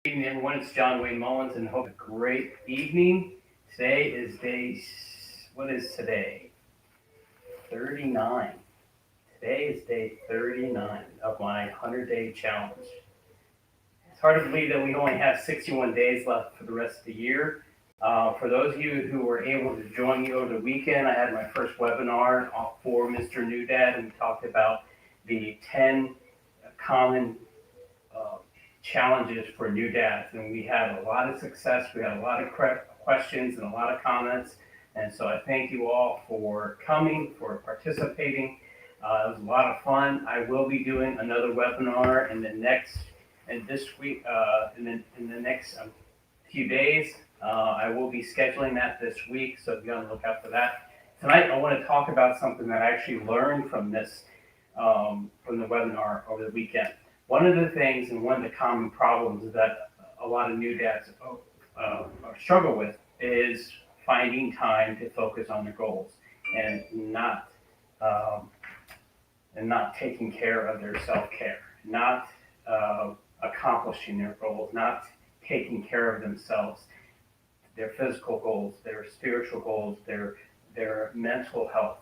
Evening, everyone. It's John Wayne Mullins, and hope a great evening. Today is what is today? 39. Today is day 39 of my 100-day challenge. It's hard to believe that we only have 61 days left for the rest of the year. For those of you who were able to join me over the weekend, I had my first webinar for Mr. New Dad, and we talked about the 10 common challenges for new dads, and we had a lot of success. We had a lot of questions and a lot of comments, and so I thank you all for coming, for participating. It was a lot of fun. I will be doing another webinar in the next few days. I will be scheduling that this week, so be on the lookout for that. Tonight, I want to talk about something that I actually learned from this from the webinar over the weekend. One of the things and one of the common problems that a lot of new dads struggle with is finding time to focus on their goals and not taking care of their self-care, not accomplishing their goals, not taking care of themselves, their physical goals, their spiritual goals, their mental health.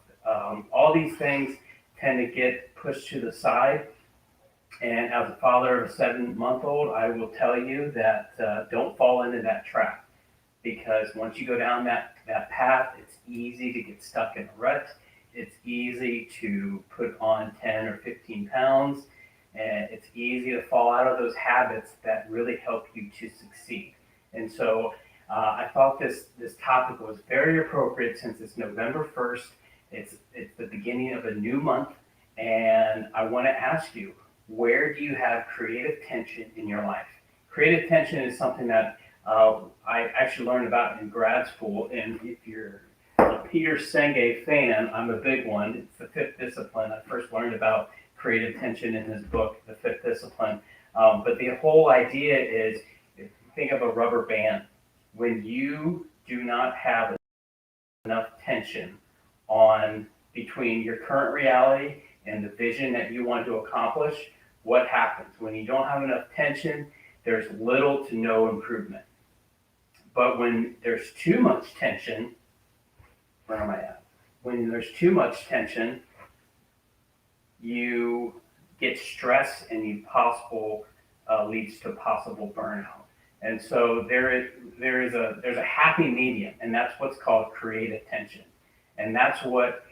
All these things tend to get pushed to the side. And as a father of a 7-month-old, I will tell you that don't fall into that trap, because once you go down that path, it's easy to get stuck in a rut. It's easy to put on 10 or 15 pounds, and it's easy to fall out of those habits that really help you to succeed. And so I thought this topic was very appropriate since it's November 1st. It's the beginning of a new month, and I want to ask you, where do you have creative tension in your life? Creative tension is something that I actually learned about in grad school. And if you're a Peter Senge fan, I'm a big one. It's the fifth discipline. I first learned about creative tension in his book, The Fifth Discipline. But the whole idea is, if you think of a rubber band, when you do not have enough tension on between your current reality and the vision that you want to accomplish, what happens? When you don't have enough tension, there's little to no improvement. But when there's too much tension, where am I at? When there's too much tension, you get stress, and leads to possible burnout. And so there's a happy medium, and that's what's called creative tension. And that's the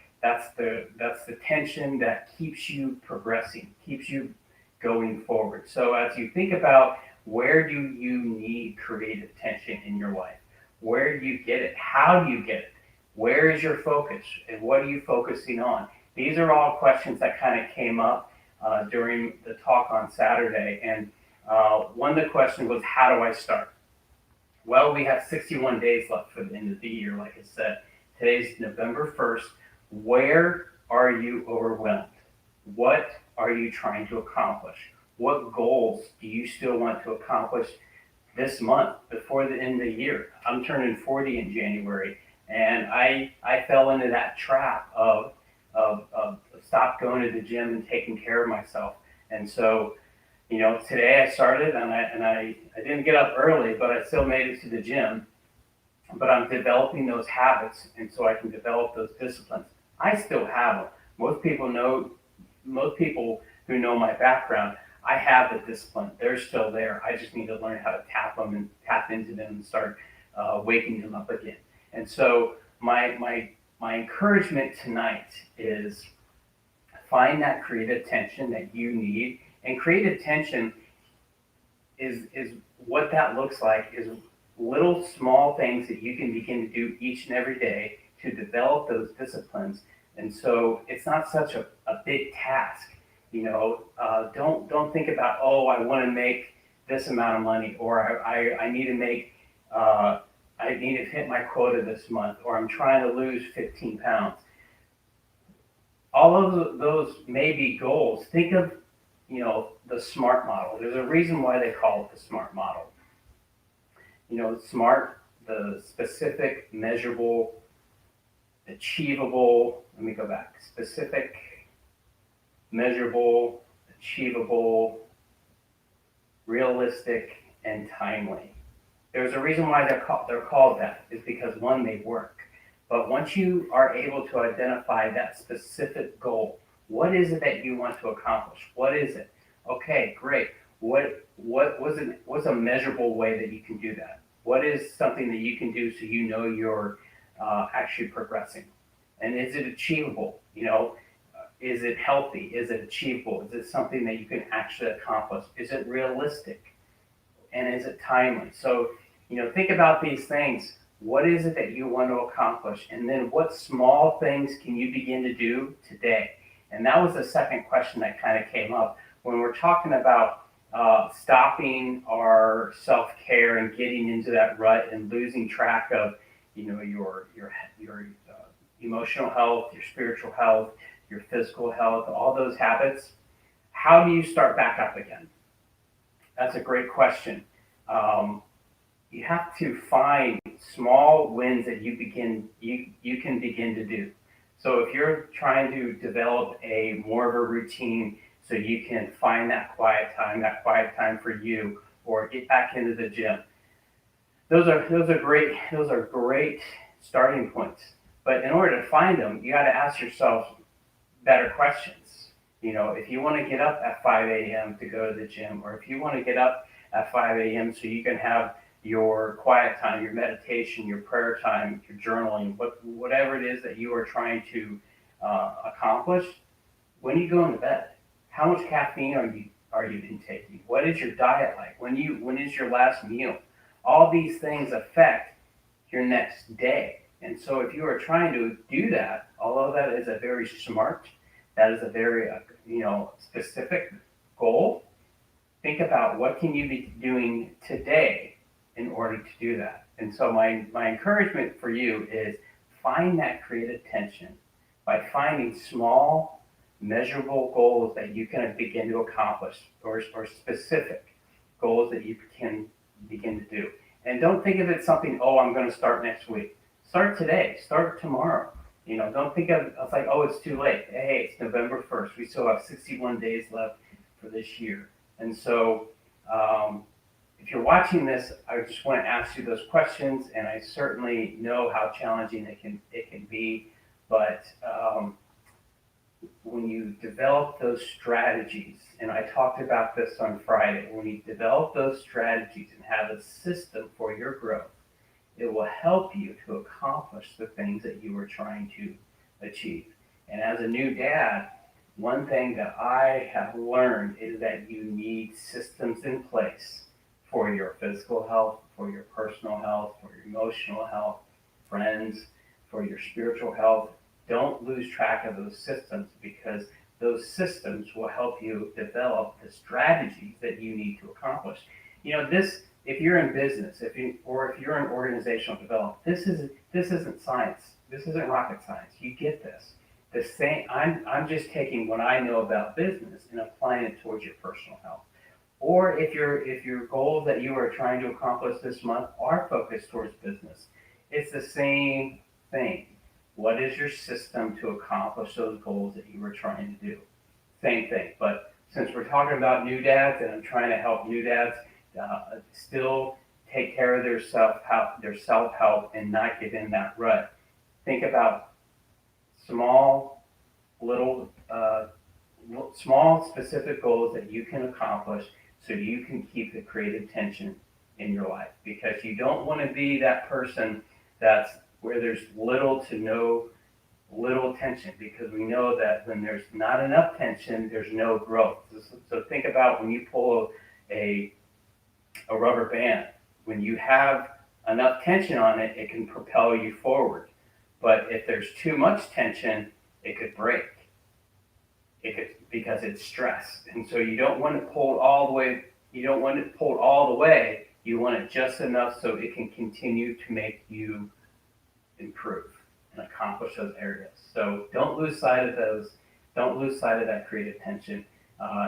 tension that keeps you progressing, keeps you going forward. So as you think about, where do you need creative tension in your life? Where do you get it? How do you get it? Where is your focus? And what are you focusing on? These are all questions that kind of came up during the talk on Saturday. And one of the questions was, how do I start? Well, we have 61 days left for the end of the year, like I said. Today's November 1st. Where are you overwhelmed? What are you trying to accomplish? What goals do you still want to accomplish this month before the end of the year? I'm turning 40 in January, and I fell into that trap of stop going to the gym and taking care of myself. And so, today I started, and I didn't get up early, but I still made it to the gym. But I'm developing those habits, and so I can develop those disciplines. I still have them. Most people who know my background, I have the discipline. They're still there. I just need to learn how to tap into them, and start waking them up again. And so my encouragement tonight is, find that creative tension that you need. And creative tension is what that looks like is little small things that you can begin to do each and every day to develop those disciplines. And so it's not such a big task. Don't think about, I want to make this amount of money, or I need to hit my quota this month, or I'm trying to lose 15 pounds. All of those may be goals. Think of, the SMART model. There's a reason why they call it the SMART model. SMART, the specific, measurable, achievable, let me go back, specific, measurable, achievable, realistic, and timely. There's a reason why they're called that, is because one, they work. But once you are able to identify that specific goal, what is it that you want to accomplish? What is it? Okay, great. What's a measurable way that you can do that? What is something that you can do so you know you're actually progressing? And is it achievable? Is it healthy? Is it achievable? Is it something that you can actually accomplish? Is it realistic? And is it timely? So, think about these things. What is it that you want to accomplish? And then what small things can you begin to do today? And that was the second question that kind of came up when we're talking about stopping our self-care and getting into that rut and losing track of, your emotional health, your spiritual health, your physical health, all those habits. How do you start back up again? That's a great question. You have to find small wins that you can begin to do. So if you're trying to develop a more of a routine so you can find that quiet time for you, or get back into the gym, those are great starting points. But in order to find them, you got to ask yourself better questions. If you want to get up at 5 a.m. to go to the gym, or if you want to get up at 5 a.m. so you can have your quiet time, your meditation, your prayer time, your journaling, whatever it is that you are trying to accomplish, when you go into bed, how much caffeine are you intaking? What is your diet like? When is your last meal? All these things affect your next day. And so if you are trying to do that, although that is a very smart, that is a very specific goal, think about what can you be doing today in order to do that. And so my encouragement for you is find that creative tension by finding small, measurable goals that you can begin to accomplish, or specific goals that you can begin to do. And don't think of it something, I'm going to start next week. Start today. Start tomorrow. Don't think of it's like, it's too late. Hey, it's November 1st. We still have 61 days left for this year. And so if you're watching this, I just want to ask you those questions, and I certainly know how challenging it can be. But when you develop those strategies, and I talked about this on Friday, when you develop those strategies and have a system for your growth, it will help you to accomplish the things that you are trying to achieve. And as a new dad, one thing that I have learned is that you need systems in place for your physical health, for your personal health, for your emotional health, friends, for your spiritual health. Don't lose track of those systems, because those systems will help you develop the strategies that you need to accomplish. If you're in business, if you're in organizational development, this isn't science. This isn't rocket science. You get this. The same. I'm just taking what I know about business and applying it towards your personal health. Or if your goals that you are trying to accomplish this month are focused towards business, it's the same thing. What is your system to accomplish those goals that you were trying to do? Same thing. But since we're talking about new dads, and I'm trying to help new dads still take care of their self-help and not get in that rut, think about small, small specific goals that you can accomplish so you can keep the creative tension in your life. Because you don't want to be that person that's where there's little tension, because we know that when there's not enough tension, there's no growth. So think about when you pull a rubber band. When you have enough tension on it, it can propel you forward. But if there's too much tension, it could break. Because it's stress. And so you don't want to pull it all the way. You don't want it pulled all the way. You want it just enough so it can continue to make you improve and accomplish those areas. So don't lose sight of those. Don't lose sight of that creative tension.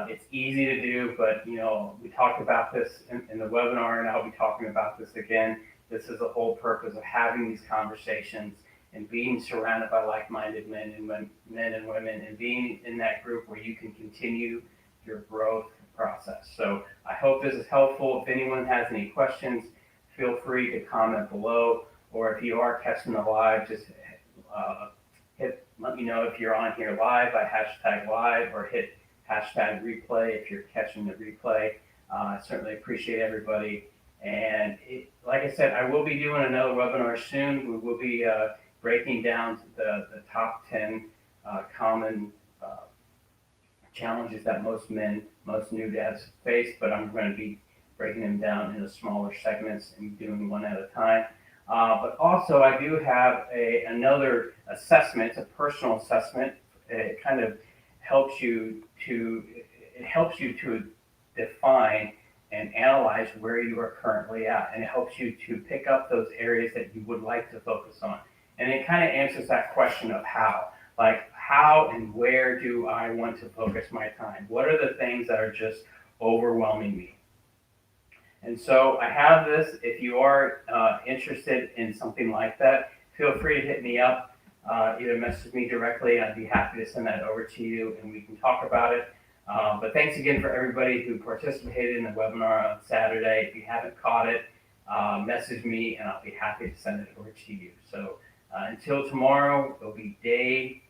It's easy to do, but we talked about this in the webinar, and I'll be talking about this again. This is the whole purpose of having these conversations and being surrounded by like-minded men and women, and being in that group where you can continue your growth process. So I hope this is helpful. If anyone has any questions, feel free to comment below, or if you are catching the live, just let me know if you're on here live by hashtag live, or hit hashtag replay if you're catching the replay. I certainly appreciate everybody. And like I said, I will be doing another webinar soon. We will be breaking down the top 10 common challenges that most new dads face, but I'm going to be breaking them down into smaller segments and doing one at a time. But also, I do have another assessment. It's a personal assessment. It kind of helps you to define and analyze where you are currently at, and it helps you to pick up those areas that you would like to focus on. And it kind of answers that question of how, like how and where do I want to focus my time? What are the things that are just overwhelming me? And so I have this. If you are interested in something like that, feel free to hit me up, either message me directly. I'd be happy to send that over to you and we can talk about it. But thanks again for everybody who participated in the webinar on Saturday. If you haven't caught it, message me and I'll be happy to send it over to you. So until tomorrow, it'll be day